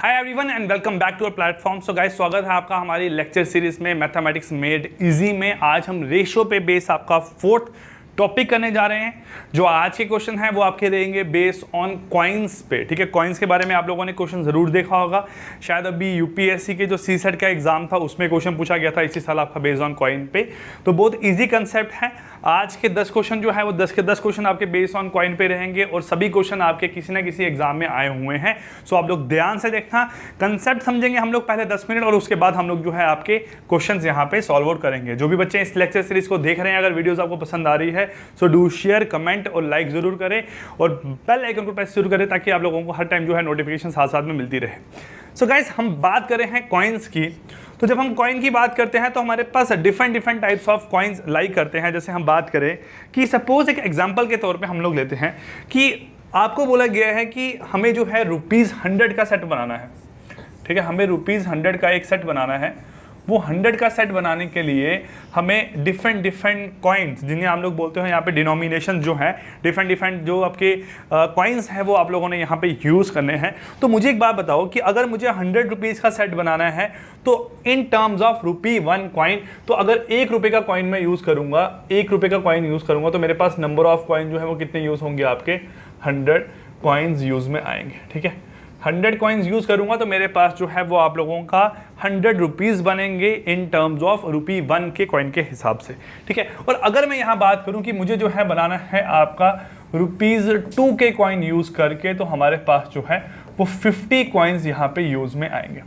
Hi everyone and welcome back to our platform. So guys, स्वागत है आपका हमारी लेक्चर सीरीज में मैथमेटिक्स मेड इजी में। आज हम रेशियो पे बेस आपका फोर्थ टॉपिक करने जा रहे हैं। जो आज के क्वेश्चन है वो आपके रहेंगे बेस ऑन कॉइन्स पे। ठीक है, कॉइन्स के बारे में आप लोगों ने क्वेश्चन जरूर देखा होगा। शायद अभी यूपीएससी के जो सीसेट का एग्जाम था उसमें क्वेश्चन पूछा गया था इसी साल आपका बेस ऑन कॉइन पे। तो बहुत ईजी कंसेप्ट है। आज के 10 क्वेश्चन जो है वो 10 के 10 क्वेश्चन आपके बेस ऑन कॉइन पे रहेंगे और सभी क्वेश्चन आपके किसी ना किसी एग्जाम में आए हुए हैं। सो आप लोग ध्यान से देखना, कंसेप्ट समझेंगे हम लोग पहले 10 मिनट और उसके बाद हम लोग जो है आपके क्वेश्चंस यहाँ पे सॉल्व आउट करेंगे। जो भी बच्चे इस लेक्चर सीरीज को देख रहे हैं, अगर वीडियोस आपको पसंद आ रही है सो डू शेयर, कमेंट और लाइक जरूर करें और बेल आइकन को प्रेस जरूर करें ताकि आप लोगों को हर टाइम जो है नोटिफिकेशन साथ साथ में मिलती रहे। सो गाइस, हम बात कर रहे हैं कॉइन्स की। तो जब हम कॉइन की बात करते हैं तो हमारे पास different types of coins like करते हैं। जैसे हम बात करें कि सपोज एक एग्जांपल के तौर पे हम लोग लेते हैं कि आपको बोला गया है कि हमें जो है ₹100 का सेट बनाना है। ठीक है, हमें ₹100 का एक सेट बनाना है। वो 100 का सेट बनाने के लिए हमें डिफरेंट कॉइन्स, जिन्हें हम लोग बोलते हैं यहाँ पे डिनोमिनेशन जो है, डिफरेंट जो आपके कॉइन्स हैं वो आप लोगों ने यहाँ पे यूज़ करने हैं। तो मुझे एक बात बताओ कि अगर मुझे 100 रुपीज़ का सेट बनाना है तो इन टर्म्स ऑफ ₹1 कॉइन, तो अगर ₹1 का कॉइन मैं यूज़ करूँगा, ₹1 का कॉइन यूज़ करूँगा तो मेरे पास नंबर ऑफ कॉइन जो है वो कितने यूज़ होंगे, आपके 100 कॉइन्स यूज़ में आएंगे। ठीक है, 100 कॉइन्स यूज़ करूंगा तो मेरे पास जो है वो आप लोगों का 100 रुपीज़ बनेंगे इन टर्म्स ऑफ ₹1 के कॉइन के हिसाब से। ठीक है, और अगर मैं यहाँ बात करूं कि मुझे जो है बनाना है आपका ₹2 के कॉइन यूज़ करके, तो हमारे पास जो है वो 50 कॉइन्स यहाँ पे यूज़ में आएंगे।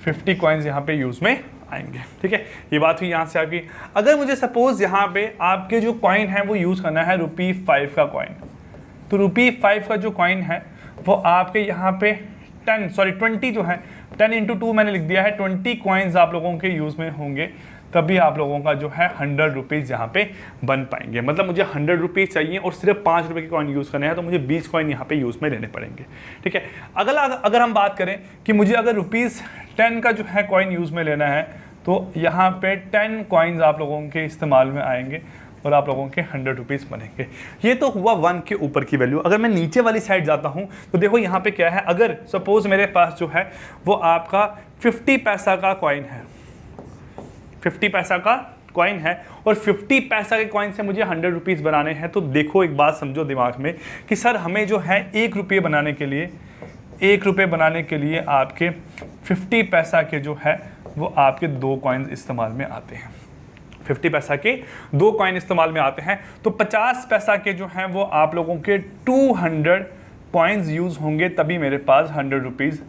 50 कॉइन्स यहाँ पे यूज़ में आएंगे। ठीक है, ये बात हुई यहाँ से आपकी। अगर मुझे सपोज यहाँ पे आपके जो कॉइन है वो यूज़ करना है ₹5 का कॉइन, तो ₹5 का जो कॉइन है वो आपके यहाँ पे 20 जो है 10 × 2 मैंने लिख दिया है, 20 कॉइन्स आप लोगों के यूज़ में होंगे, तभी आप लोगों का जो है 100 रुपीज़ यहाँ पे बन पाएंगे। मतलब मुझे 100 रुपीज़ चाहिए और सिर्फ ₹5 के कॉइन यूज़ करने हैं, तो मुझे 20 कॉइन यहाँ पे यूज़ में लेने पड़ेंगे। ठीक है, अगर हम बात करें कि मुझे अगर ₹10 का जो है कॉइन यूज़ में लेना है, तो यहाँ पे 10 कॉइन्स आप लोगों के इस्तेमाल में आएंगे और आप लोगों के 100 रुपीज़ बनेंगे। ये तो हुआ 1 के ऊपर की वैल्यू। अगर मैं नीचे वाली साइड जाता हूँ तो देखो यहाँ पे क्या है। अगर सपोज मेरे पास जो है वो आपका 50 पैसा का कॉइन है, 50 पैसा का कॉइन है और 50 पैसा के कॉइन से मुझे 100 रुपीज़ बनाने हैं, तो देखो एक बात समझो दिमाग में कि सर हमें जो है ₹1 बनाने के लिए, ₹1 बनाने के लिए आपके 50 पैसा के जो है वो आपके 2 कॉइन इस्तेमाल में आते हैं। 50 पैसा के 2 कॉइन इस्तेमाल में आते हैं, तो 50 पैसा के जो हैं वो आप लोगों के 200 कॉइन्स यूज़ होंगे, तभी मेरे पास 100 रुपीज़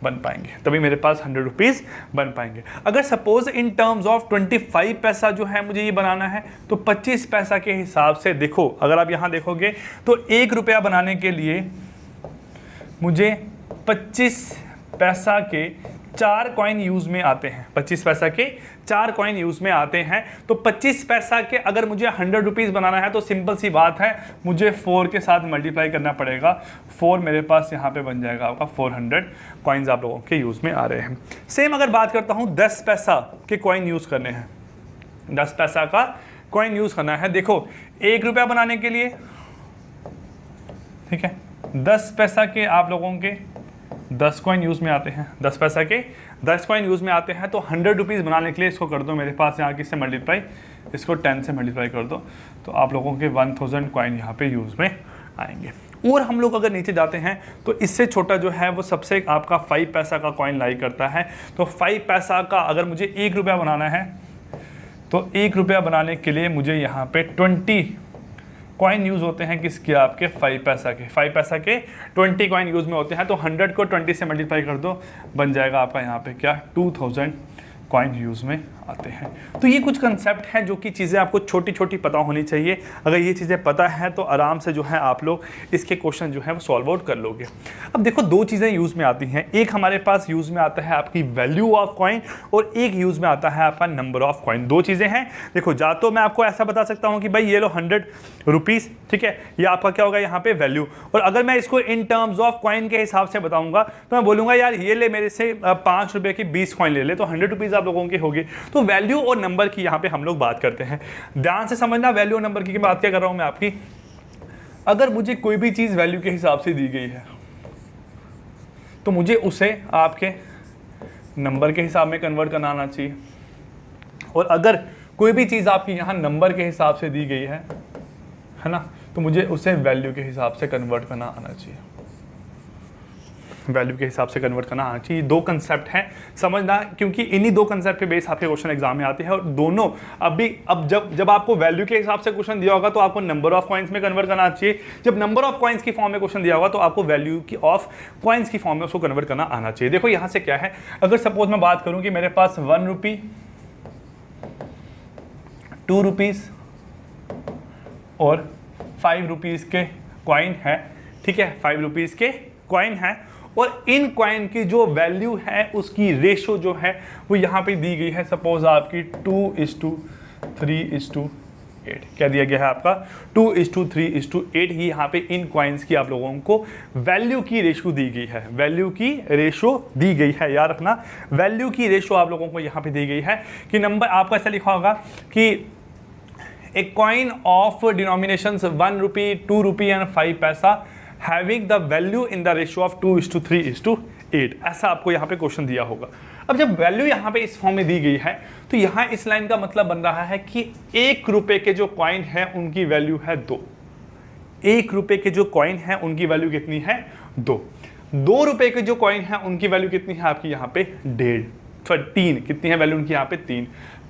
बन पाएंगे, तभी मेरे पास 100 रुपीज़ बन पाएंगे। अगर सपोज इन टर्म्स ऑफ 25 पैसा जो है मुझे ये बनाना है, तो 25 पैसा के हिसाब से देखो, अगर आप यहाँ देखोगे तो ₹1 बनाने के लिए मुझे 25 पैसा के 4 कॉइन यूज़ में आते हैं। 25 पैसा के 4 कॉइन यूज़ में आते हैं, तो 25 पैसा के अगर मुझे 100 रुपीज़ बनाना है तो सिंपल सी बात है, मुझे 4 के साथ मल्टीप्लाई करना पड़ेगा। 4 मेरे पास यहाँ पे बन जाएगा आपका 400 कॉइन्स आप लोगों के यूज़ में आ रहे हैं। सेम अगर बात करता हूँ 10 पैसा के कॉइन यूज़ करने हैं, 10 पैसा का कॉइन यूज़ करना है। देखो ₹1 बनाने के लिए, ठीक है, 10 पैसा के आप लोगों के 10 कॉइन यूज़ में आते हैं, 10 पैसा के 10 कॉइन यूज़ में आते हैं, तो 100 रुपीज़ बनाने के लिए इसको कर दो मेरे पास यहाँ किससे मल्टीप्लाई, इसको 10 से मल्टीप्लाई कर दो, तो आप लोगों के 1000 कॉइन यहाँ पे यूज़ में आएंगे। और हम लोग अगर नीचे जाते हैं तो इससे छोटा जो है वो सबसे आपका 5 पैसा का कॉइन लाइक करता है। तो 5 पैसा का अगर मुझे ₹1 बनाना है, तो ₹1 बनाने के लिए मुझे यहाँ पे 20 कॉइन यूज़ होते हैं किसके, आपके 5 पैसा के। 5 पैसा के 20 कॉइन यूज़ में होते हैं, तो 100 को 20 से मल्टीप्लाई कर दो, बन जाएगा आपका यहाँ पे क्या, 2000 कॉइन यूज़ में आते हैं। तो ये कुछ कंसेप्ट हैं जो कि चीज़ें आपको छोटी छोटी पता होनी चाहिए। अगर ये चीज़ें पता है तो आराम से जो है आप लोग इसके क्वेश्चन जो है वो सॉल्व आउट कर लोगे। अब देखो 2 चीज़ें यूज़ में आती हैं, एक हमारे पास यूज़ में आता है आपकी वैल्यू ऑफ कॉइन और एक यूज़ में आता है आपका नंबर ऑफ कॉइन। 2 चीज़ें हैं। देखो जा तो मैं आपको ऐसा बता सकता हूँ कि भाई ये लो 100 रुपीज़, ठीक है, ये आपका क्या होगा यहाँ पे वैल्यू, और अगर मैं इसको इन टर्म्स ऑफ कॉइन के हिसाब से बताऊँगा तो मैं बोलूँगा यार ये ले मेरे से ₹5 की 20 कॉइन ले ले, तो 100 रुपीज़ आप लोगों के होगी। तो वैल्यू और नंबर की यहाँ पे हम लोग बात करते हैं। ध्यान से समझना, वैल्यू और नंबर की बात क्या कर रहा हूं मैं आपकी। अगर मुझे कोई भी चीज वैल्यू के हिसाब से दी गई है, तो मुझे उसे आपके नंबर के हिसाब में कन्वर्ट करना आना चाहिए, और अगर कोई भी चीज़ आपकी यहाँ नंबर के हिसाब से दी गई है ना, तो मुझे उसे वैल्यू के हिसाब से कन्वर्ट करना आना चाहिए, वैल्यू के हिसाब से कन्वर्ट करना आना चाहिए। दो कंसेप्ट हैं, समझना, क्योंकि इन्हीं दो कंसेप्ट पे बेस आपके क्वेश्चन एग्जाम में आते हैं। और दोनों अब जब आपको वैल्यू के हिसाब से क्वेश्चन दिया होगा तो आपको नंबर ऑफ कॉइन्स में कन्वर्ट करना चाहिए। जब नंबर ऑफ कॉइन्स की फॉर्म में क्वेश्चन दिया होगा तो आपको वैल्यू की ऑफ कॉइन्स की फॉर्म में उसको कन्वर्ट करना आना चाहिए। देखो यहाँ से क्या है, अगर सपोज मैं बात करूँ कि मेरे पास 1 रुपी, 2 रुपीज़ और 5 रुपीज़ के कॉइन है, ठीक है, 5 रुपीज़ के कॉइन है, और इन कॉइन की जो वैल्यू है उसकी रेशो जो है वो यहाँ पे दी गई है। सपोज आपकी 2:3:8 क्या दिया गया है आपका, 2:3:8 ही यहाँ पे इन कॉइन्स की आप लोगों को वैल्यू की रेशो दी गई है, वैल्यू की रेशो दी गई है, याद रखना, वैल्यू की रेशो आप लोगों को यहाँ पे दी गई है कि नंबर आपका ऐसा लिखा होगा कि a coin of denominations 1 rupee, 2 rupee and 5 paisa having the value in the ratio of 2:3:8, ऐसा आपको यहाँ पे क्वेश्चन दिया होगा। अब जब वैल्यू यहाँ पे इस फॉर्म में दी गई है तो यहाँ इस लाइन का मतलब बन रहा है कि 1 रुपए के जो कॉइन है उनकी वैल्यू है 2, 1 रुपए के जो कॉइन है उनकी वैल्यू कितनी है 2, 2 रुपए के जो कॉइन है उनकी वैल्यू कितनी है आपकी यहाँ पे 1.5, 3 कितनी है वैल्यू उनकी यहाँ पे 3,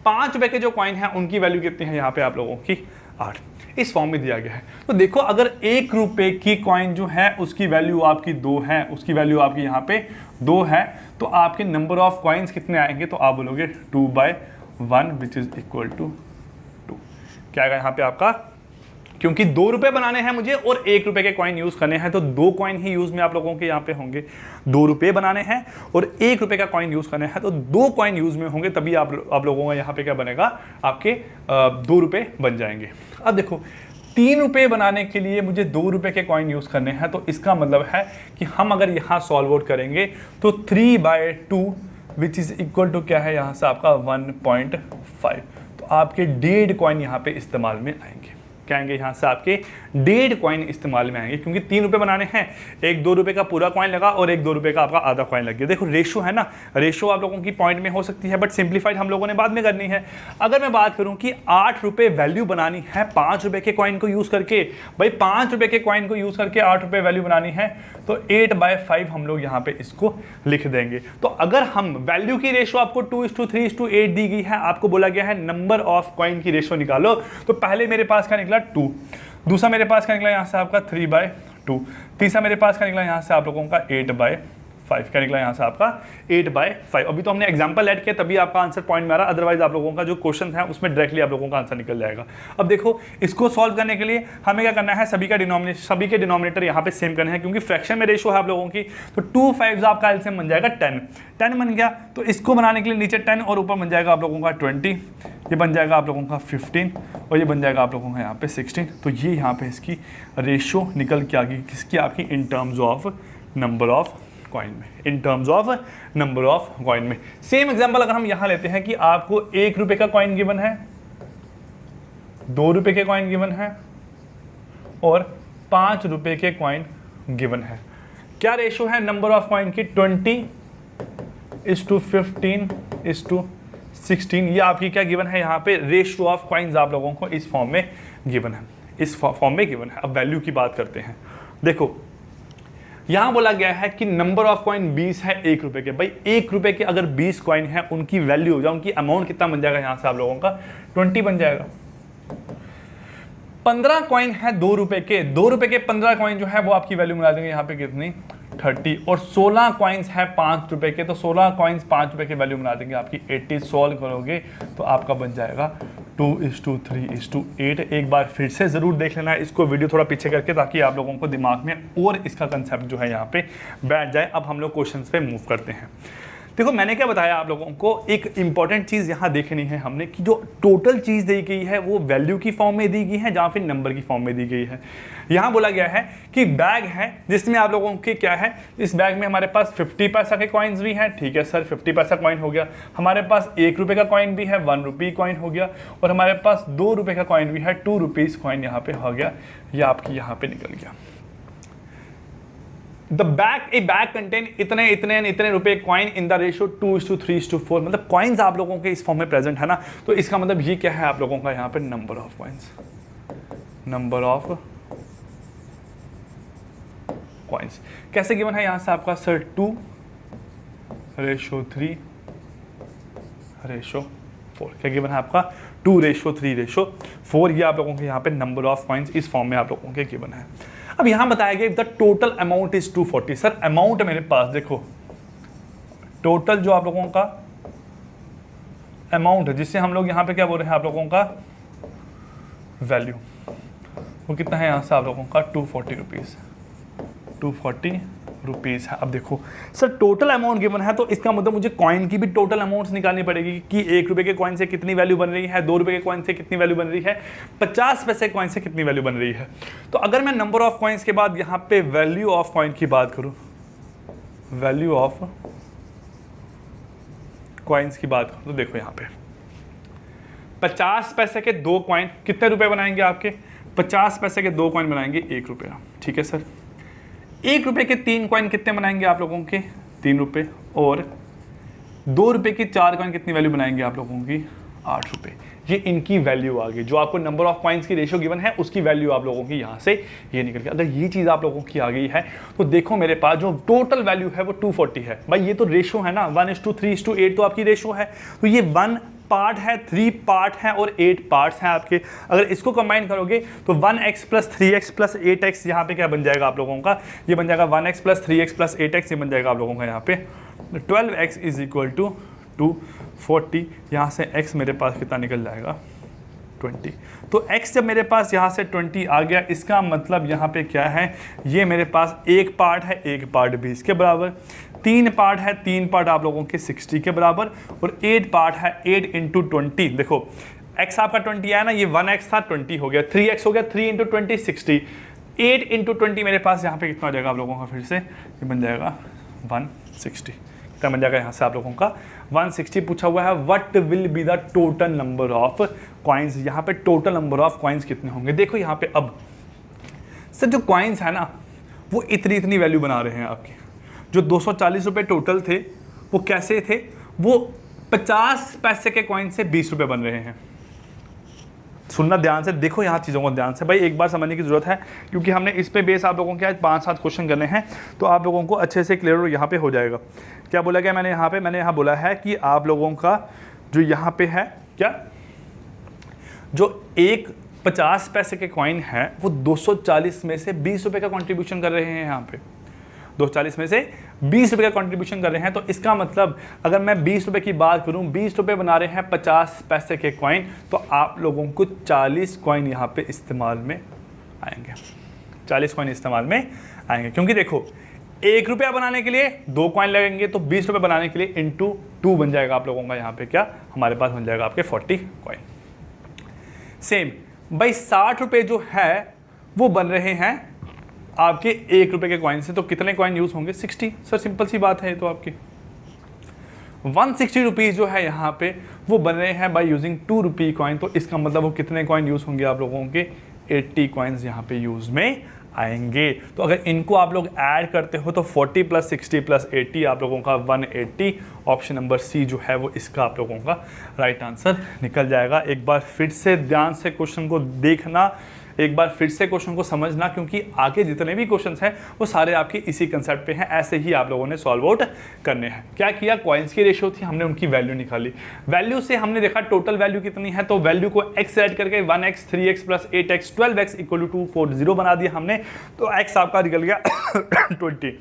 5 रुपए के जो कॉइन है उनकी वैल्यू कितनी है यहाँ पे आप लोगों की 8, इस फॉर्म में दिया गया है। तो देखो अगर 1 रुपए की कॉइन जो है उसकी वैल्यू आपकी 2 है, उसकी वैल्यू आपकी यहाँ पे 2 है, तो आपके नंबर ऑफ कॉइन्स कितने आएंगे, तो आप बोलोगे 2/1 विच इज इक्वल टू 2। क्या आएगा यहाँ पे आपका, क्योंकि 2 रुपए बनाने हैं मुझे और 1 रुपए के कॉइन यूज करने हैं, तो 2 कॉइन ही यूज में आप लोगों के यहाँ पे होंगे। 2 रुपए बनाने हैं और 1 रुपए का कॉइन यूज करना है, तो 2 कॉइन यूज में होंगे, तभी आप लोगों का यहाँ पे क्या बनेगा, आपके 2 रुपए बन जाएंगे। अब देखो 3 रुपए बनाने के लिए मुझे 2 रुपए के कॉइन यूज करने हैं, तो इसका मतलब है कि हम अगर यहाँ सॉल्व आउट करेंगे तो 3/2 विच इज इक्वल टू क्या है यहाँ से आपका 1.5, तो आपके 1.5 कॉइन यहाँ पे इस्तेमाल में आएंगे। क्या आएंगे यहाँ से आपके 1.5 कॉइन इस्तेमाल में आएंगे, क्योंकि 3 रुपए बनाने हैं, एक 2 रुपए का पूरा कॉइन लगा और एक 2 रुपए का आपका आधा कॉइन लग गया। देखो रेशो है ना, रेशो आप लोगों की पॉइंट में हो सकती है, बट सिंप्लीफाइड हम लोगों ने बाद में करनी है। अगर मैं बात करूं कि 8 रुपए वैल्यू बनानी है 5 रुपए के कॉइन को यूज करके, भाई 5 रुपए के कॉइन को यूज करके 8 रुपए वैल्यू बनानी है, तो 8/5 हम लोग यहाँ पे इसको लिख देंगे। तो अगर हम वैल्यू की रेशो आपको 2:3:8 दी गई है, आपको बोला गया है नंबर ऑफ कॉइन की रेशो निकालो, तो पहले मेरे पास क्या निकला 2, दूसरा मेरे पास क्या निकला यहाँ से आपका 3/2, तीसरा मेरे पास क्या निकला यहाँ से आप लोगों का 8/5, क्या निकला यहाँ से आपका 8/5। अभी तो हमने एग्जांपल ऐड किया तभी आपका आंसर पॉइंट में आ रहा, अदरवाइज आप लोगों का जो क्वेश्चन है उसमें डायरेक्टली आप लोगों का आंसर निकल जाएगा। अब देखो इसको सॉल्व करने के लिए हमें क्या करना है, सभी के डिनोमिनेटर यहाँ पे सेम करने हैं, क्योंकि फ्रैक्शन में रेशो है आप लोगों की, तो 2 5 आपका एलसीएम बन जाएगा 10 बन गया। तो इसको बनाने के लिए नीचे 10 और ऊपर बन जाएगा आप लोगों का 20, ये बन जाएगा आप लोगों का 15 और ये बन जाएगा आप लोगों का यहाँ पे 16। तो ये यहाँ पे इसकी रेशो निकल के आ गई किसकी, आपकी in terms of number of coin में, in terms of number of coin में। सेम एग्जांपल अगर हम यहाँ लेते हैं कि आपको 1 रुपए का कॉइन गिवन है, 2 रुपए के कॉइन गिवन है और 5 रुपए के कॉइन गिवन है। क्या रेशो है नंबर ऑफ कॉइन की, 20:15:16, ये आपकी क्या गिवन है यहाँ पे, रेशियो ऑफ कॉइन्स आप लोगों को इस फॉर्म में गिवन है, इस फॉर्म में गिवन है। अब वैल्यू की बात करते हैं। देखो यहाँ बोला गया है कि नंबर ऑफ कॉइन 20 है 1 रुपए के, भाई 1 रुपए के अगर 20 कॉइन है उनकी वैल्यू हो जाए, उनकी अमाउंट कितना बन जाएगा यहाँ से आप लोगों का 20 बन जाएगा। 15 कॉइन है 2 रुपए के, 2 रुपए के 15 कॉइन जो है वो आपकी वैल्यू मिला देंगे यहाँ पे कितनी 30, और 16 कॉइन्स है 5 रुपए के, तो 16 कॉइन्स 5 रुपए के वैल्यू मिला देंगे आपकी 80। सॉल्व करोगे तो आपका बन जाएगा 2:3:8। एक बार फिर से जरूर देख लेना है इसको, वीडियो थोड़ा पीछे करके, ताकि आप लोगों को दिमाग में और इसका कंसेप्ट जो है यहाँ पे बैठ जाए। अब हम लोग क्वेश्चंस पे मूव करते हैं। देखो मैंने क्या बताया आप लोगों को, एक इंपॉर्टेंट चीज़ यहाँ देखनी है हमने कि जो टोटल चीज़ दी गई है वो वैल्यू की फॉर्म में दी गई है जहाँ फिर नंबर की फॉर्म में दी गई है। यहाँ बोला गया है कि बैग है जिसमें आप लोगों के क्या है, इस बैग में हमारे पास 50 पैसा के कॉइन्स भी हैं, ठीक है सर 50 पैसा कॉइन हो गया, हमारे पास 1 रुपये का कॉइन भी है 1 रुपी कॉइन हो गया, और हमारे पास 2 रुपये का कॉइन भी है 2 रुपीज़ कॉइन यहाँ पे हो गया, ये आपकी यहाँ पे निकल गया। The bag, A bag contain इतने इतने इतने रुपए कॉइन इन द रेशियो 2:3:4, मतलब कॉइन्स आप लोगों के इस फॉर्म में प्रेजेंट है ना, तो इसका मतलब ये क्या है आप लोगों का यहाँ पे number of coins, number of coins कैसे गिवन है यहाँ से आपका सर 2:3:4, क्या गिवन है आपका 2:3:4, ये आप लोगों के यहाँ पे नंबर ऑफ कॉइन्स इस फॉर्म में आप लोगों के गिवन है। अब यहां बताया गया the total amount is 240, sir amount मेरे पास देखो टोटल जो आप लोगों का अमाउंट है जिससे हम लोग यहां पे क्या बोल रहे हैं आप लोगों का वैल्यू, वो कितना है यहां से आप लोगों का 240 रुपीज़, 240 रुपीज़ है। अब देखो सर टोटल अमाउंट गिवन है तो इसका मतलब मुझे कॉइन की भी टोटल अमाउंट्स निकालनी पड़ेगी कि 1 रुपये के कॉइन से कितनी वैल्यू बन रही है, 2 रुपये के कॉइन से कितनी वैल्यू बन रही है, 50 पैसे कॉइन से कितनी वैल्यू बन रही है। तो अगर मैं नंबर ऑफ कॉइन्स के बाद यहाँ पे वैल्यू ऑफ कॉइन की बात करूँ, वैल्यू ऑफ कॉइन्स की बात करूँ तो देखो यहाँ पे 50 पैसे के 2 कॉइन कितने रुपए बनाएंगे आपके, 50 पैसे के 2 कॉइन बनाएंगे 1 रुपया, ठीक है सर। 1 रुपये के 3 कॉइन कितने बनाएंगे आप लोगों के 3 रुपये, और 2 रुपये की 4 कॉइन कितनी वैल्यू बनाएंगे आप लोगों की 8 रुपये। ये इनकी वैल्यू आ गई, जो आपको नंबर ऑफ कॉइन्स की रेशियो गिवन है उसकी वैल्यू आप लोगों की यहाँ से ये निकल गया। अगर ये चीज़ आप लोगों की आ गई है तो देखो मेरे पास जो टोटल वैल्यू है वो 240 है। भाई ये तो रेशियो है ना, 1:3:8 तो आपकी रेशियो है, तो ये 1 पार्ट है, 3 पार्ट है और 8 पार्ट्स हैं आपके। अगर इसको कंबाइन करोगे तो 1x + 3x + 8x यहाँ पे क्या बन जाएगा आप लोगों का, ये बन जाएगा 1x + 3x + 8x, ये बन जाएगा आप लोगों का यहाँ पे 12x = 240। यहाँ से x मेरे पास कितना निकल जाएगा 20। तो x जब मेरे पास यहाँ से 20 आ गया, इसका मतलब यहाँ पे क्या है, ये मेरे पास 1 पार्ट है, 1 पार्ट 20 के बराबर, 3 पार्ट है, 3 पार्ट आप लोगों के 60 के बराबर, और 8 पार्ट है 8 × 20। देखो x आपका 20 आया ना, ये 1x था 20 हो गया, 3x हो गया, 3 × 20 60, 8 × 20 मेरे पास यहाँ पे कितना हो जाएगा आप लोगों का, फिर से ये बन जाएगा 160। कितना बन जाएगा यहाँ से आप लोगों का 160 पूछा हुआ है। What will be the total number of coins, यहाँ पे टोटल नंबर ऑफ कॉइन्स कितने होंगे। देखो यहाँ पे अब सर जो कॉइन्स है ना वो इतनी इतनी वैल्यू बना रहे हैं आपके, जो 240 रुपये टोटल थे वो कैसे थे, वो 50 पैसे के कॉइन से 20 रुपये बन रहे हैं। सुनना ध्यान से, देखो यहाँ चीज़ों को ध्यान से भाई एक बार समझने की जरूरत है, क्योंकि हमने इस पे बेस आप लोगों के आज 5-7 क्वेश्चन करने हैं, तो आप लोगों को अच्छे से क्लियर यहाँ पे हो जाएगा। क्या बोला गया मैंने यहाँ बोला है कि आप लोगों का जो यहाँ पे है क्या, जो एक 50 पैसे के कॉइन है वो 240 में से 20 रुपये का कॉन्ट्रीब्यूशन कर रहे हैं। यहाँ पे 240 में से 20 रुपये का कंट्रीब्यूशन कर रहे हैं, तो इसका मतलब अगर मैं 20 रुपये की बात करूं, 20 रुपये बना रहे हैं 50 पैसे के कॉइन, तो आप लोगों को 40 कॉइन यहाँ पे इस्तेमाल में आएंगे, 40 कॉइन इस्तेमाल में आएंगे। क्योंकि देखो 1 रुपया बनाने के लिए 2 कॉइन लगेंगे, तो 20 रुपये बनाने के लिए × 2 बन जाएगा आप लोगों का यहाँ पे क्या, हमारे पास बन जाएगा आपके 40 कॉइन। सेम भाई 60 रुपये जो है वो बन रहे हैं आपके 1 रुपये के कॉइन से, तो कितने कॉइन यूज़ होंगे 60। सर सिंपल सी बात है, तो आपकी 160 रुपीज़ जो है यहाँ पे वो बन रहे हैं बाय यूजिंग 2 रुपये कॉइन, तो इसका मतलब वो कितने कॉइन यूज़ होंगे आप लोगों के 80 कॉइन्स यहाँ पे यूज़ में आएंगे। तो अगर इनको आप लोग ऐड करते हो तो 40 + 60 + 80 आप लोगों का 180, ऑप्शन नंबर सी जो है वो इसका आप लोगों का राइट आंसर निकल जाएगा। एक बार फिर से ध्यान से क्वेश्चन को देखना, एक बार फिर से क्वेश्चन को समझना, क्योंकि आगे जितने भी क्वेश्चंस हैं वो सारे आपके इसी कंसेप्ट पे हैं, ऐसे ही आप लोगों ने सॉल्व आउट करने हैं। क्या किया, कॉइन्स की रेशियो थी, हमने उनकी वैल्यू निकाली, वैल्यू से हमने देखा टोटल वैल्यू कितनी है, तो वैल्यू को x ऐड करके 1x 3x + 8x 12x = 240 बना दिया हमने, तो x आपका निकल गया 20,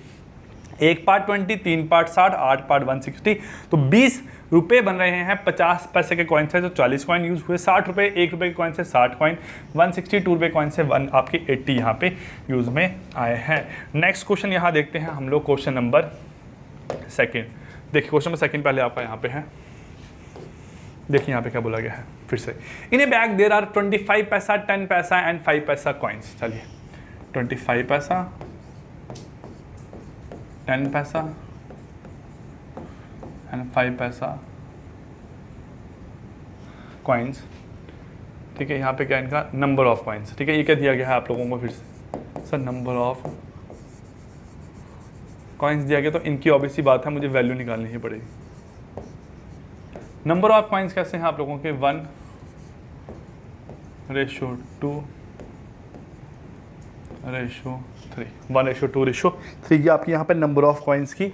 1 पार्ट 20, 3 पार्ट 60, 8 पार्ट 160, तो 20 रुपये बन रहे हैं 50 पैसे के कॉइन से, तो 40 कॉइन यूज़ हुए, 60 रुपये 1 रुपये के कॉइन से 60 कॉइन, 160 2 रुपये कॉइन से आपके 80 यहाँ पे यूज़ में आए हैं। नेक्स्ट क्वेश्चन यहाँ देखते हैं हम लोग, क्वेश्चन नंबर 2। देखिए क्वेश्चन नंबर 2 पहले आपका यहाँ पे है, देखिए यहाँ पे क्या बोला गया है फिर से, इन ए बैग देयर आर 25 पैसा 10 पैसा एंड 5 पैसा कॉइन्स। चलिए 25 पैसा 10 पैसा एंड 5 पैसा कॉइन्स, ठीक है। यहाँ पे क्या इनका नंबर ऑफ कॉइन्स, ठीक है। ये क्या दिया गया है आप लोगों को फिर से, सर नंबर ऑफ कॉइन्स दिया गया तो इनकी ऑब्वियस सी बात है मुझे वैल्यू निकालनी ही पड़ेगी। नंबर ऑफ कॉइन्स कैसे हैं आप लोगों के 1:2 1:3 1:2:3 ये आपकी यहाँ पे नंबर ऑफ कॉइन्स की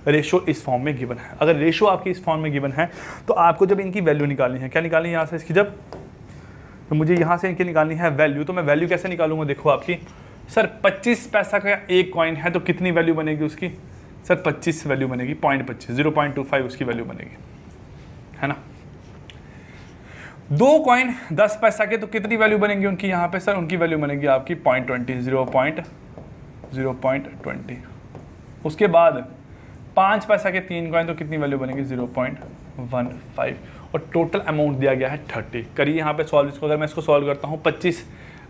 रेशो इस फॉर्म में गिवन है। अगर रेशो आपकी इस फॉर्म में गिवन है तो आपको जब इनकी वैल्यू निकालनी है, क्या निकालनी है यहाँ से इसकी, जब तो मुझे यहाँ से इनकी निकालनी है वैल्यू, तो मैं वैल्यू कैसे निकालूंगा, देखो आपकी सर 25 पैसा का एक कॉइन है तो कितनी वैल्यू बनेगी उसकी, सर 25 वैल्यू बनेगी 0.25 0.25 उसकी वैल्यू बनेगी, है ना। 2 कॉइन 10 पैसा के तो कितनी वैल्यू बनेगी उनकी यहाँ पे, सर उनकी वैल्यू बनेगी आपकी 0.20 उसके बाद 5 पैसा के 3 कॉइन तो कितनी वैल्यू बनेगी 0.15 और टोटल अमाउंट दिया गया है 30। करिए यहाँ पे सॉल्व इसको, अगर मैं इसको सॉल्व करता हूँ 25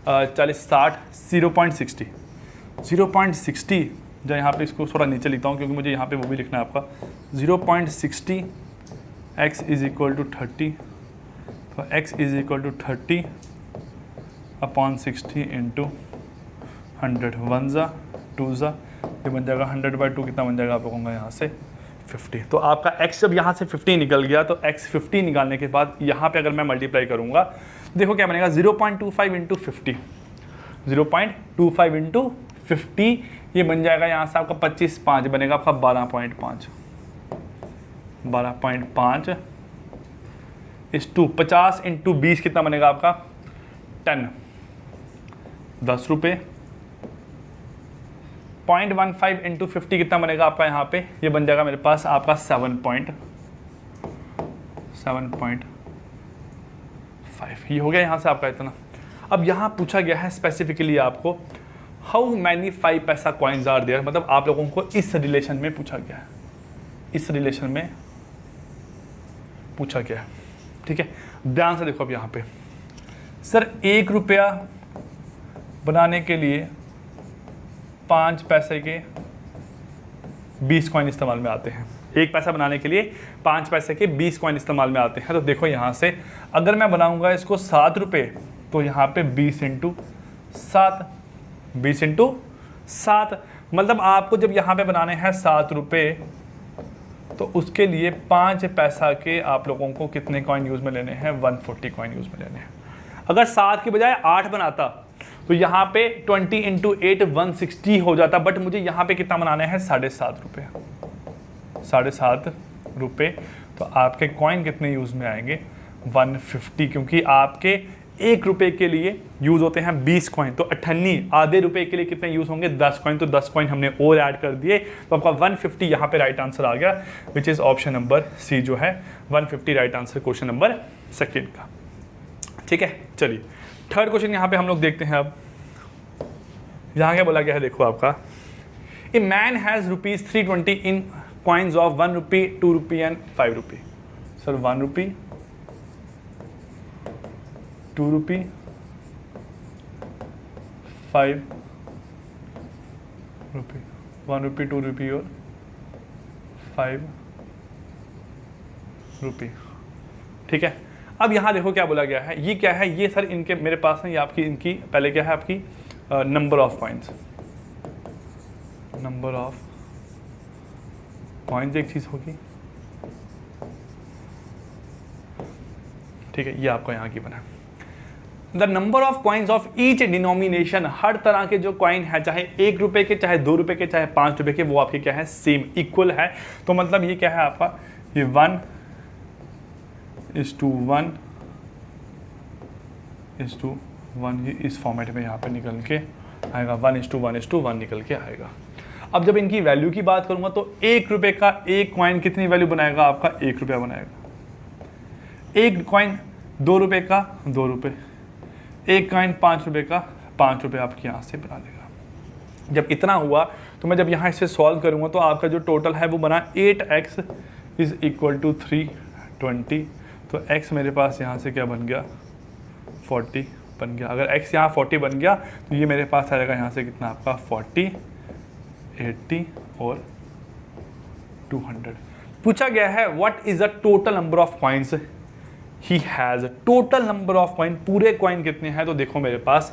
40 60 0.60 जो यहाँ पे इसको थोड़ा नीचे लिखता हूँ क्योंकि मुझे यहाँ पे वो भी लिखना है आपका 0.60 x इज इक्वल टू 30, तो x is equal to 30 upon 60 into 100 1 ज़ा 2 ज़ा, ये बन जाएगा 100/2 कितना बन जाएगा आप लोगों का यहाँ से 50। तो आपका x जब यहाँ से 50 निकल गया तो x 50 निकालने के बाद यहाँ पे अगर मैं मल्टीप्लाई करूँगा देखो क्या बनेगा 0.25 इंटू 50 0.25 इंटू 50 ये बन जाएगा यहाँ से आपका 25 5 बनेगा आपका 12.5 इस टू 50 इंटू 20 कितना बनेगा आपका 10 रुपये। 0.15 इंटू 50 कितना बनेगा आपका यहाँ पे, ये बन जाएगा मेरे पास आपका 7.5 ये हो गया यहाँ से आपका इतना। अब यहाँ पूछा गया है स्पेसिफिकली आपको हाउ मैनी 5 पैसा कॉइन्स आर देयर, मतलब आप लोगों को इस रिलेशन में पूछा गया है, इस रिलेशन में पूछा गया है, ठीक है। ध्यान से देखो अब यहाँ पे सर 1 रुपया बनाने के लिए 5 पैसे के 20 कॉइन इस्तेमाल में आते हैं। 1 पैसा बनाने के लिए 5 पैसे के 20 कॉइन इस्तेमाल में आते हैं। तो देखो यहाँ से अगर मैं बनाऊंगा इसको 7 रुपये तो यहाँ पे 20 इंटू 7 मतलब आपको जब यहाँ पे बनाने हैं 7 रुपये तो उसके लिए 5 पैसा के आप लोगों को कितने कॉइन यूज़ में लेने हैं 140 कॉइन यूज़ में लेने हैं। अगर 7 के बजाय 8 बनाता तो यहाँ पे 20 इंटू 8 160 हो जाता, बट मुझे यहाँ पे कितना बनाना है 7.5 रुपये 7.5 रुपये। तो आपके कॉइन कितने यूज़ में आएंगे 150, क्योंकि आपके 1 रुपये के लिए यूज़ होते हैं 20 कॉइन, तो 98 आधे रुपये के लिए कितने यूज़ होंगे 10 कॉइन, तो 10 कॉइन हमने और ऐड कर दिए तो आपका 150 यहाँ पे राइट आंसर आ गया, which is option number C जो है 150 राइट आंसर क्वेश्चन नंबर 2 का, ठीक है। चलिए थर्ड क्वेश्चन यहाँ पे हम लोग देखते हैं। अब यहाँ क्या बोला गया है, देखो आपका a man has ₹320 in coins of 1 rupee 2 rupee and 5 rupee. Sir 1 rupee 2 rupee 5 rupee 1 rupee 2 रुपी और 5 रुपी, ठीक है। अब यहाँ देखो क्या बोला गया है, ये क्या है, ये सर इनके मेरे पास है, ये आपकी इनकी पहले क्या है आपकी number of coins, number of coins एक चीज़ होगी, ठीक है। ये आपको यहाँ की बना the number of coins of each denomination, हर तरह के जो कॉइन है चाहे 1 रुपये के चाहे 2 रुपये के चाहे 5 रुपये के, वो आपके क्या है सेम इक्वल है। तो मतलब ये क्या है आपका, ये 1:1 ये इस फॉर्मेट में यहाँ पे निकल के आएगा, 1:1:1 निकल के आएगा। अब जब इनकी वैल्यू की बात करूँगा तो 1 रुपये का एक कॉइन कितनी वैल्यू बनाएगा आपका 1 रुपया बनाएगा, एक कॉइन 2 रुपये का 2 रुपये, एक कॉइन 5 रुपये का 5 रुपये आपके यहाँ से बना देगा। जब इतना हुआ तो मैं जब यहाँ इसे सॉल्व करूँगा तो आपका जो टोटल है वो बना 8x इज़ इक्वल टू 320। तो x मेरे पास यहाँ से क्या बन गया 40 बन गया। अगर x यहाँ 40 बन गया तो ये मेरे पास आएगा यहाँ से कितना आपका 40 80 और 200। पूछा गया है what is the total number of coins he has, total number of coin पूरे कॉइन कितने हैं। तो देखो मेरे पास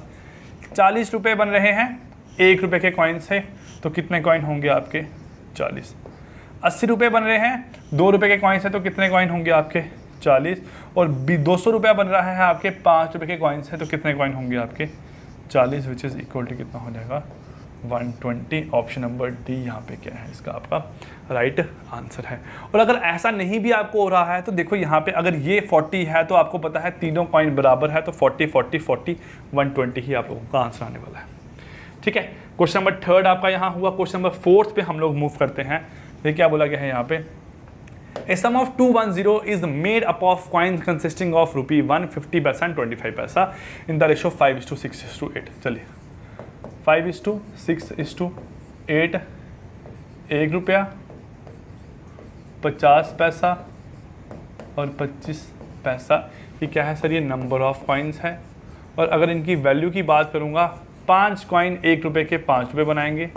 40 रुपये बन रहे हैं 1 रुपये के कॉइन से, तो कितने कॉइन होंगे आपके 40। 80 रुपये बन रहे हैं, 2 रुपये के कॉइन्स हैं तो कितने कॉइन होंगे आपके 40। और 200 रुपया बन रहा है आपके 5 रुपये के कॉइन्स हैं तो कितने कॉइन होंगे आपके 40, विच इज़ इक्वल टू कितना हो जाएगा 120। ऑप्शन नंबर डी यहाँ पे क्या है इसका आपका राइट आंसर है। और अगर ऐसा नहीं भी आपको हो रहा है तो देखो यहाँ पे अगर ये 40 है तो आपको पता है तीनों कॉइन बराबर है तो 40 40 40 120 ही आप लोगों का आंसर आने वाला है। ठीक है, क्वेश्चन नंबर 3 आपका यहाँ हुआ। क्वेश्चन नंबर 4 पे हम लोग मूव करते हैं। ये क्या बोला गया है यहाँ पे, A sum of 210 is made up of coins consisting of rupee 1, 50 पैसा and 25 पैसा in the ratio 5:6:8। चलिए 5:6:8, 1 रुपया, 50 पैसा और 25 पैसा। ये क्या है सर, ये नंबर ऑफ कॉइन्स है। और अगर इनकी वैल्यू की बात करूँगा, 5 कॉइन 1 रुपये के 5 रुपये बनाएंगे,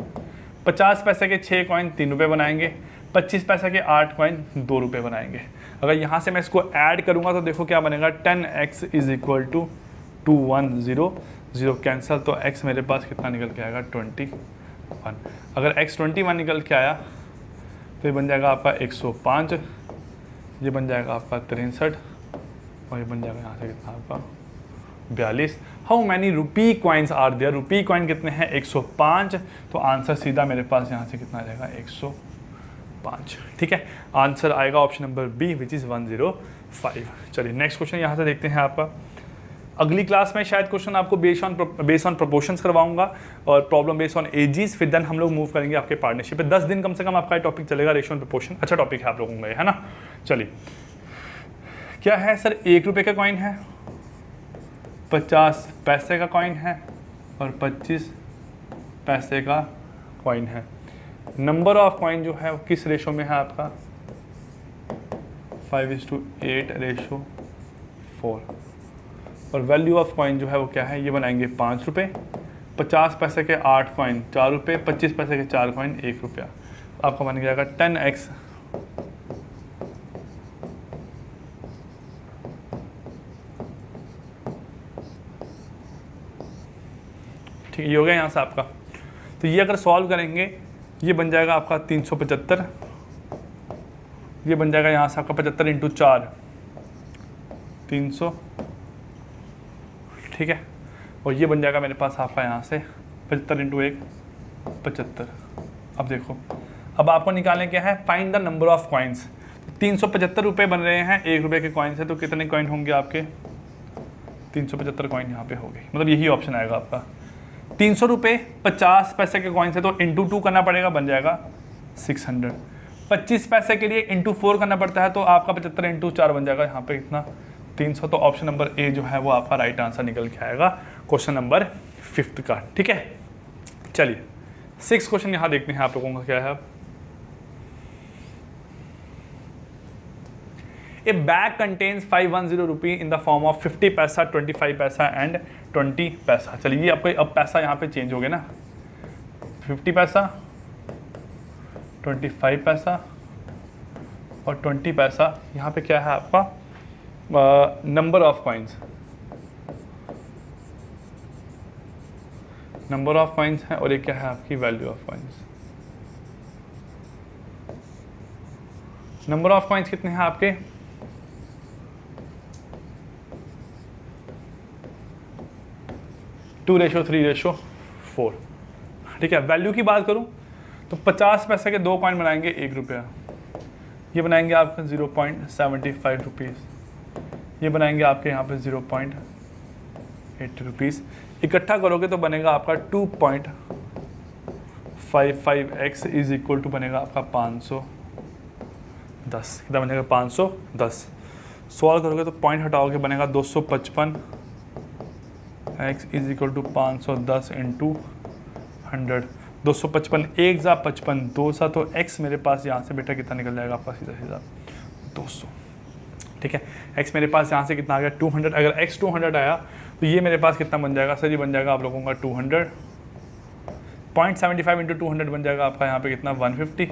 50 पैसे के 6 कॉइन 3 रुपये बनाएंगे, 25 पैसे के 8 कॉइन 2 रुपये बनाएंगे। अगर यहाँ से मैं इसको ऐड करूँगा तो देखो क्या बनेगा, 10x is equal to 210, 0 cancel, तो x मेरे पास कितना निकल के आएगा 21। अगर x 21 निकल के आया तो ये बन जाएगा आपका 105, ये बन जाएगा आपका 63 और ये बन जाएगा यहाँ से कितना आपका 42। How many rupee coins are there, rupee coin कितने हैं 105, तो आंसर सीधा मेरे पास यहाँ से कितना आ जाएगा 105। ठीक है, आंसर आएगा option number B which is 105। चलिए नेक्स्ट क्वेश्चन यहाँ से देखते हैं आपका। अगली क्लास में शायद क्वेश्चन आपको बेस्ड ऑन प्रोपोर्शंस करवाऊंगा और प्रॉब्लम बेस्ड ऑन एजीज, फिर देन हम लोग मूव करेंगे आपके पार्टनरशिप पे। 10 दिन कम से कम आपका टॉपिक चलेगा, रेशियो एंड प्रोपोर्शन। अच्छा टॉपिक है आप लोगों का, है ना। चलिए क्या है सर, 1 रुपये का कॉइन है, 50 पैसे का कॉइन है और 25 पैसे का कॉइन है। नंबर ऑफ कॉइन जो है वो किस रेशो में है आपका 5:8:4। और वैल्यू ऑफ कॉइन जो है वो क्या है, ये बनाएंगे 5 रुपये, 50 पैसे के 8 कॉइन 4 रुपये, 25 पैसे के 4 कॉइन 1 रुपया। आपका बन जाएगा 10x ठीक, ये हो गया यहाँ से आपका। तो ये अगर सॉल्व करेंगे ये बन जाएगा आपका 375, ये बन जाएगा यहाँ से आपका 75 × 4 300। ठीक है, और ये बन जाएगा मेरे पास आपका यहाँ से 75 × 1 75। अब देखो, अब आपको निकालने क्या है, find the number of coins. 375 रुपये बन रहे हैं 1 रुपये के कॉइन से, तो कितने कॉइन होंगे आपके 375 कॉइन यहाँ पे हो गए, मतलब यही ऑप्शन आएगा आपका। 300 रुपये 50 पैसे के कॉइन से, तो इंटू 2 करना पड़ेगा, बन जाएगा 600। 25 पैसे के लिए इंटू 4 करना पड़ता है, तो आपका 75 × 4 बन जाएगा यहाँ पे कितना 300। तो ऑप्शन नंबर ए जो है वो आपका राइट आंसर निकल के आएगा क्वेश्चन नंबर 5 का। ठीक है, चलिए 6 क्वेश्चन यहाँ देखते हैं आप लोगों का क्या है। A bag contains 510 rupee in the form of 50 पैसा, 25 पैसा एंड 20 पैसा। चलिए आपको अब पैसा यहाँ पे चेंज हो गया ना, 50 पैसा, 25 पैसा और 20 पैसा। यहाँ पे क्या है आपका number of coins, number of coins है, और ये क्या है आपकी value of coins. Number of coins कितने हैं आपके 2:3:4। ठीक है, वैल्यू की बात करूं तो 50 पैसे के 2 कॉइन बनाएंगे 1 रुपया, ये बनाएंगे आपका 0.75 रुपीज़, ये बनाएंगे आपके यहाँ पे 0.80 रुपीज़। इकट्ठा करोगे तो बनेगा आपका 2.55x इज इक्वल टू बनेगा आपका 510। कितना बनेगा 510। सॉल्व करोगे तो पॉइंट हटाओगे बनेगा 255 x is equal to 510 into 100। 255 1 × 55 2 सा, तो x मेरे पास यहाँ से बेटा कितना निकल जाएगा आपका सीधा सीधा 200। ठीक है, x मेरे पास यहाँ से कितना आ गया 200। अगर x 200 आया तो ये मेरे पास कितना बन जाएगा सर, ये बन जाएगा आप लोगों का 200। 0.75 इंटू 200 बन जाएगा आपका यहाँ पे कितना 150।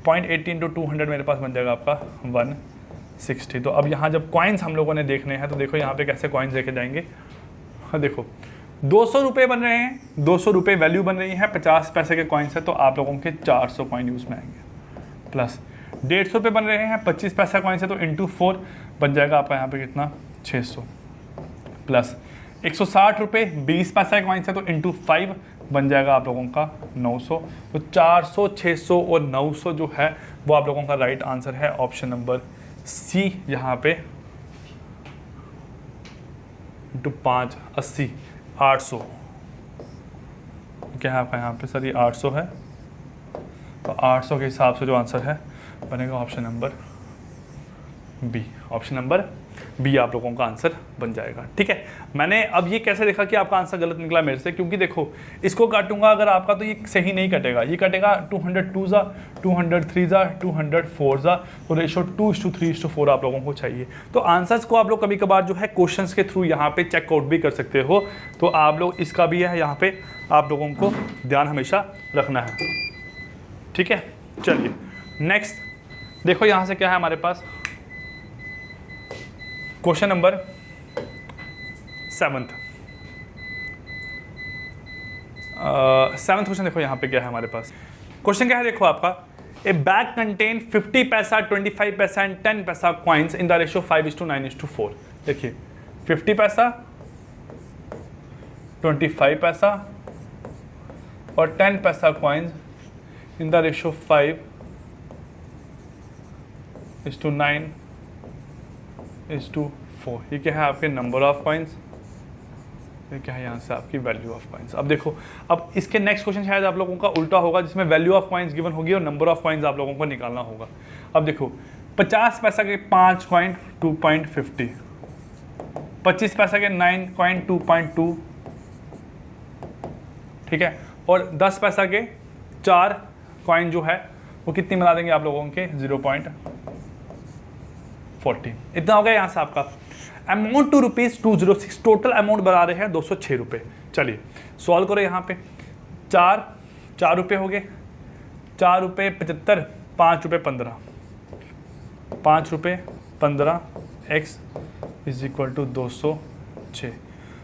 0.80 इंटू 200 मेरे पास बन जाएगा आपका 160। तो अब यहाँ जब कॉइन्स हम लोगों ने देखने हैं तो देखो यहाँ पे कैसे कॉइन्स देखे जाएंगे। हाँ देखो, 200 रुपये बन रहे हैं, 200 रुपये वैल्यू बन रही है, 50 पैसे के कॉइन से, तो आप लोगों के 400 कॉइन यूज़ में आएंगे। प्लस 150 रुपये बन रहे हैं 25 पैसा कॉइन से, तो इंटू 4 बन जाएगा आपका यहाँ पे कितना 600। प्लस 160 रुपये 20 पैसा के कॉइन से, तो इंटू 5 बन जाएगा आप लोगों का 900। तो 400, 600 और 900 जो है वो आप लोगों का राइट आंसर है ऑप्शन नंबर सी। यहाँ पे इंटू 5 80 800 क्या है आपका यहाँ पे सर, ये 800 है, तो 800 के हिसाब से जो आंसर है बनेगा option number B. Option number B आप लोगों का आंसर बन जाएगा। ठीक है, मैंने अब ये कैसे देखा कि आपका आंसर गलत निकला मेरे से, क्योंकि देखो इसको काटूंगा अगर आपका तो ये सही नहीं कटेगा, ये कटेगा 202 जा 203 जा 204 जा, तो रेशो 2:3:4 आप लोगों को चाहिए। तो आंसर्स को आप लोग कभी कभार जो है क्वेश्चंस के थ्रू यहाँ पे चेकआउट भी कर सकते हो, तो आप लोग इसका भी है यहाँ पे आप लोगों को ध्यान हमेशा रखना है। ठीक है, चलिए नेक्स्ट देखो यहाँ से क्या है हमारे पास, क्वेश्चन नंबर 7th क्वेश्चन देखो यहाँ पे क्या है हमारे पास। क्वेश्चन क्या है देखो आपका, ए बैग कंटेन 50 पैसा 25 पैसा एंड 10 पैसा कॉइन्स इन द रेशियो 5:9:4। देखिए 50 पैसा 25 पैसा और 10 पैसा कॉइन्स इन द रेशियो 5:9:4। ये क्या है आपके नंबर ऑफ कॉइन्स, ये क्या है यहाँ से आपकी वैल्यू ऑफ कॉइन्स। अब देखो, अब इसके नेक्स्ट क्वेश्चन शायद आप लोगों का उल्टा होगा, जिसमें वैल्यू ऑफ कॉइन्स गिवन होगी और नंबर ऑफ कॉइन्स आप लोगों को निकालना होगा। अब देखो 50 पैसा के 5 कॉइन 2.50, 25 पैसा के 9 कॉइन 2.2, ठीक है, और 10 पैसा के 4 कॉइन जो है वो कितनी मिला देंगे आप लोगों के 0.40। इतना हो गया यहाँ से आपका अमाउंट टू ₹206, टोटल अमाउंट बना रहे हैं 206 रुपये। चलिए सॉल्व करो यहाँ पे, 4 रुपये हो गए, 4 रुपये 75, 5 रुपये 15, 5 रुपये 15, x इज इक्वल टू 206।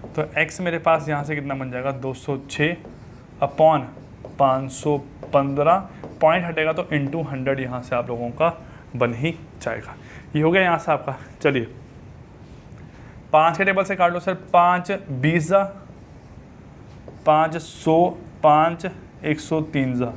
तो x मेरे पास यहाँ से कितना बन जाएगा 206 अपॉन 515, पॉइंट हटेगा तो इंटू 100 यहाँ से आप लोगों का बन ही जाएगा। ये हो गया यहाँ से आपका। चलिए 5 के टेबल से काट लो सर, 5 20 जा, 5 100, 5 103 जा,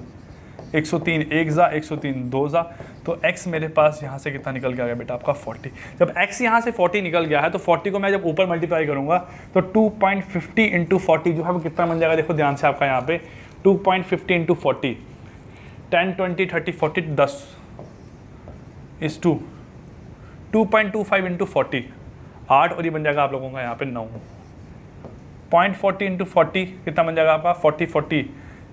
103 1 जा, 103 2 जा, तो x मेरे पास यहाँ से कितना निकल के आ गया बेटा आपका 40। जब x यहाँ से 40 निकल गया है तो 40 को मैं जब ऊपर मल्टीप्लाई करूँगा तो 2.50 इंटू 40 जो है वो कितना बन जाएगा, देखो ध्यान से आपका यहाँ पे 2.50 इंटू 40, 10 20 30 40 10 इस 2.25 इंटू 40 8, और ये बन जाएगा आप लोगों का यहाँ पे 9। 0.40 इंटू 40 कितना बन जाएगा आपका 40 40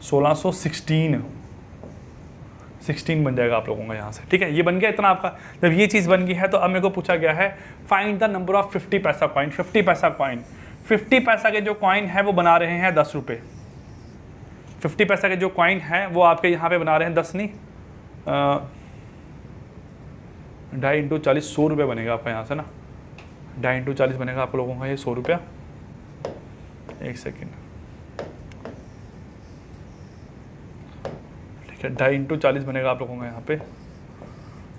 1616 बन जाएगा आप लोगों का यहाँ से। ठीक है, ये बन गया इतना आपका। जब ये चीज़ बन गई है तो अब मेरे को पूछा गया है फाइंड द नंबर ऑफ 50 पैसा कॉइन। 50 पैसा कॉइन, 50 पैसा के जो कॉइन है वो बना रहे हैं 10 रुपये। 50 पैसा के जो कॉइन है वो आपके यहाँ पे बना रहे हैं 10 नहीं 2.5 इंटू 40 100 रुपये बनेगा आपका यहाँ से ना, 2.5 इंटू 40 बनेगा आप लोगों का ये 100 रुपया। एक सेकेंड, ठीक है, 2.5 इंटू 40 बनेगा आप लोगों का यहाँ पे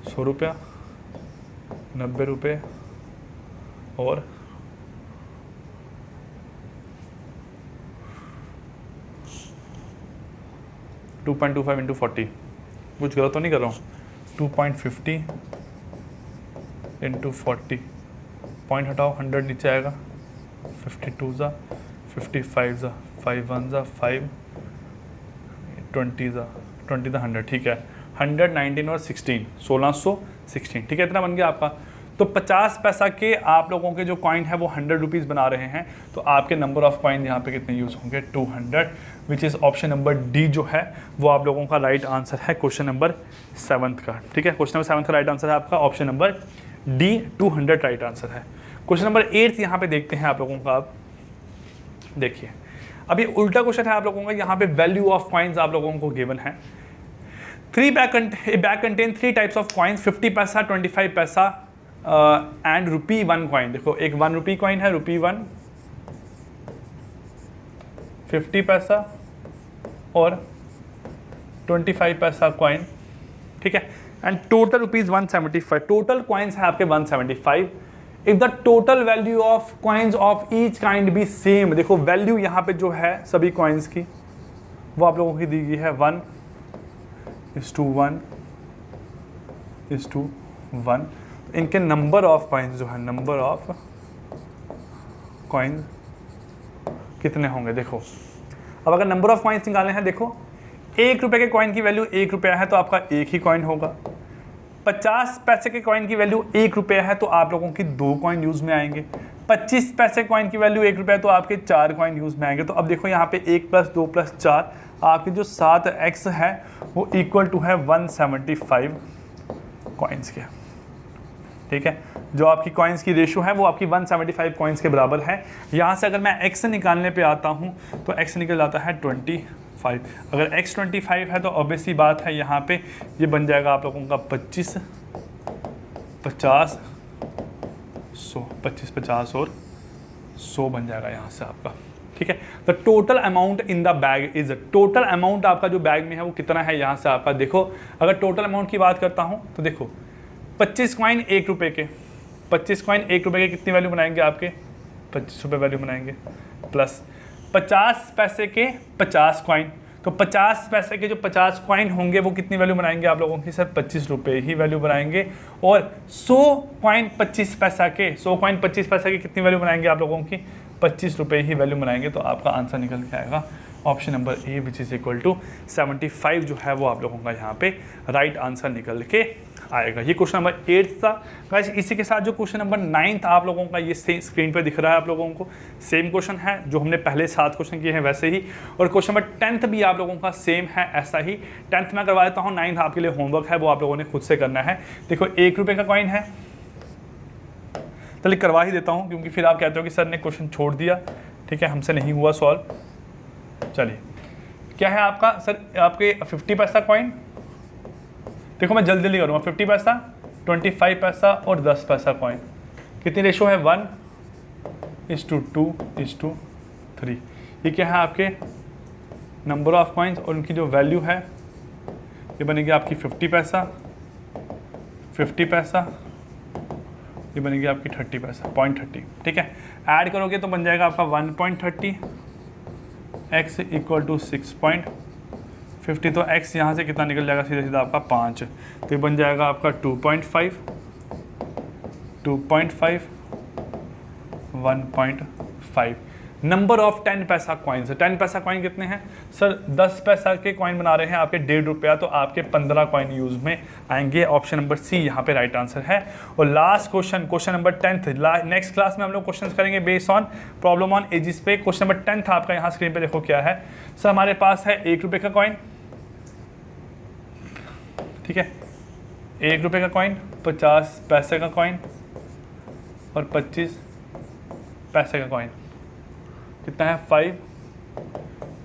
100 रुपया, 90 रुपये और 2.25 इंटू 40, कुछ गलत तो नहीं कर रहा हूँ, 2.50 इंटू 40, पॉइंट हटाओ 100 नीचे आएगा, 52 जा 55 जा 5 1 जा 5 20 जा 20 जा 100, ठीक है, 119 और 16 1616, ठीक है, इतना बन गया आपका। तो 50 पैसा के आप लोगों के जो कॉइन है वो 100 रुपीज़ बना रहे हैं, तो आपके नंबर ऑफ कॉइन यहाँ पे कितने यूज़ होंगे 200, विच इज़ ऑप्शन नंबर डी जो है वो आप लोगों का राइट आंसर है क्वेश्चन नंबर 7 का। ठीक है, क्वेश्चन नंबर 7 का राइट आंसर है आपका option number D, 200 right answer है। क्वेश्चन नंबर 8 यहाँ पे देखते हैं आप लोगों का। आप देखिए अब ये उल्टा क्वेश्चन है आप लोगों का, यहाँ पे वैल्यू ऑफ कॉइन्स आप लोगों को गिवन है। Bag contain 3 types of coins, 50 पैसा 25 पैसा एंड ₹1 कॉइन। देखो एक ₹1 कॉइन है, ₹1 50 पैसा और 25 पैसा कॉइन, ठीक है। And total rupees 175, total coins है आपके 175। If the total value of coins of each kind be same, देखो वैल्यू यहाँ पे जो है सभी कॉइन्स की वो आप लोगों की दी गई है 1:1:1। इनके नंबर ऑफ कॉइन्स जो है, नंबर ऑफ कॉइन्स कितने होंगे देखो। अब अगर नंबर ऑफ कॉइन्स निकालने हैं, देखो 1 रुपये के कॉइन की वैल्यू 1 रुपया है तो आपका एक ही कॉइन होगा। 50 पैसे के कॉइन की वैल्यू 1 रुपया है तो आप लोगों की 2 कॉइन यूज़ में आएंगे। 25 पैसे कॉइन की वैल्यू 1 रुपया है तो आपके 4 कॉइन यूज़ में आएंगे। तो अब देखो यहाँ पे 1 + 2 + 4, आपके जो 7x है वो इक्वल टू है 175 कॉइन्स के, ठीक है। जो आपकी कॉइन्स की रेशो है वो आपकी 175 कॉइन्स के बराबर है। यहाँ से अगर मैं x निकालने पे आता हूँ तो x निकल जाता है 25। अगर x 25 है तो ऑब्वियसली बात है यहाँ पे ये बन जाएगा आप लोगों का 25, 50, 100, 25, 50 और 100 बन जाएगा यहाँ से आपका, ठीक है। The total amount in the bag is, total amount आपका जो बैग में है वो कितना है यहाँ से आपका देखो। अगर टोटल अमाउंट की बात करता हूँ तो देखो 25 कॉइन 1 रुपये के, 25 कॉइन 1 रुपये के कितनी वैल्यू बनाएंगे आपके 25 रुपये वैल्यू बनाएंगे, प्लस 50 पैसे के 50 कॉइन, तो 50 पैसे के जो 50 कॉइन होंगे वो कितनी वैल्यू बनाएंगे आप लोगों की सर 25 रुपये ही वैल्यू बनाएंगे। और 100 कॉइन 25 पैसा के, 100 कॉइन 25 पैसा की कितनी वैल्यू बनाएंगे आप लोगों की 25 रुपये ही वैल्यू बनाएंगे। तो आपका आंसर निकल के आएगा option number A which is equal to 75 जो है वो आप लोगों का यहाँ पे राइट आंसर निकल के आएगा। ये क्वेश्चन नंबर 8 था गाइस। इसी के साथ जो क्वेश्चन नंबर 9 आप लोगों का ये स्क्रीन पे दिख रहा है आप लोगों को, सेम क्वेश्चन है जो हमने पहले 7 क्वेश्चन किए हैं वैसे ही। और क्वेश्चन नंबर 10 भी आप लोगों का सेम है ऐसा ही। 10 में करवा देता हूँ, 9 आपके लिए होमवर्क है वो आप लोगों ने खुद से करना है। देखो 1 रुपये का कॉइन है, चलिए करवा ही देता हूँ क्योंकि फिर आप कहते हो कि सर ने क्वेश्चन छोड़ दिया, ठीक है, हमसे नहीं हुआ सॉल्व। चलिए क्या है आपका सर, आपके 50 पैसा कॉइन, देखो मैं जल्दी करूँगा, 50 पैसा, 25 पैसा और 10 पैसा कॉइन, कितनी रेशो है 1:2:3। ये क्या है आपके नंबर ऑफ कॉइन्स और उनकी जो वैल्यू है ये बनेगी आपकी 50 पैसा, 50 पैसा, ये बनेगी आपकी 30 पैसा, 0.30, ठीक है। ऐड करोगे तो बन जाएगा आपका 1.30, x इक्वल टू 6.50, तो x यहाँ से कितना निकल जाएगा सीधा सीधा आपका 5, तो ये बन जाएगा आपका 2.5, 1.5। नंबर ऑफ 10 पैसा कॉइन्स, 10 पैसा कॉइन कितने हैं सर, 10 पैसा के कॉइन बना रहे हैं आपके 1.5 रुपया, तो आपके 15 कॉइन यूज में आएंगे। ऑप्शन नंबर सी यहाँ पे राइट आंसर है। और last question, question number 10, next class में हम लोग क्वेश्चन करेंगे based on problem on ages पे। क्वेश्चन नंबर 10 आपका यहाँ स्क्रीन पे देखो क्या है सर, हमारे पास है 1 रुपये का कॉइन, ठीक है, 1 रुपये का कॉइन, 50 पैसे का कॉइन और 25 पैसे का कॉइन, कितना है 5,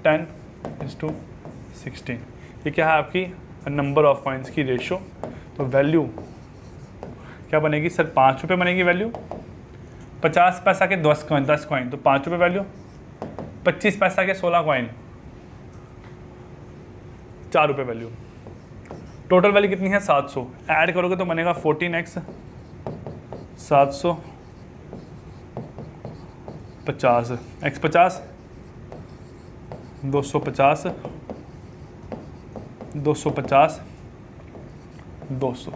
10:16। ये क्या है आपकी नंबर ऑफ कॉइन्स की रेशो। तो वैल्यू क्या बनेगी सर, 5 रुपये बनेगी वैल्यू। 50 पैसा के 10 कॉइन तो 5 रुपये वैल्यू। 25 पैसा के 16 कॉइन 4 रुपये वैल्यू। टोटल वैल्यू कितनी है 700। ऐड करोगे तो बनेगा 14x 700 50 x 50 250 250 200।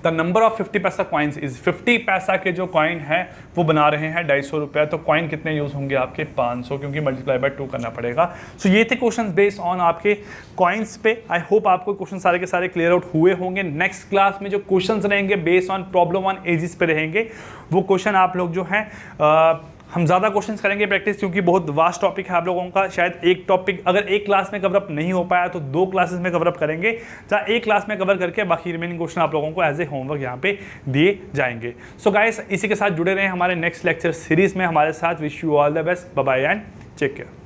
The number of 50 पैसा कॉइन्स इज, 50 पैसा के जो कॉइन है वो बना रहे हैं 250 रुपया, तो कॉइन कितने यूज होंगे आपके 500, क्योंकि मल्टीप्लाई बाय 2 करना पड़ेगा। सो ये थे क्वेश्चन बेस्ड ऑन आपके कॉइन्स पे। आई होप आपको क्वेश्चन सारे के सारे क्लियर आउट हुए होंगे। नेक्स्ट क्लास में जो क्वेश्चन रहेंगे based on problem on ages पे रहेंगे, वो क्वेश्चन आप लोग जो हैं हम ज़्यादा क्वेश्चंस करेंगे प्रैक्टिस, क्योंकि बहुत वास्ट टॉपिक है आप लोगों का। शायद एक टॉपिक अगर एक क्लास में कवर अप नहीं हो पाया तो 2 क्लासेस में कवर अप करेंगे, जहाँ एक क्लास में कवर करके बाकी रिमेनिंग क्वेश्चन आप लोगों को एज ए होमवर्क यहाँ पे दिए जाएंगे। सो गाइस, इसी के साथ जुड़े रहें हमारे नेक्स्ट लेक्चर सीरीज में हमारे साथ। Wish you all the best, bye bye and take care.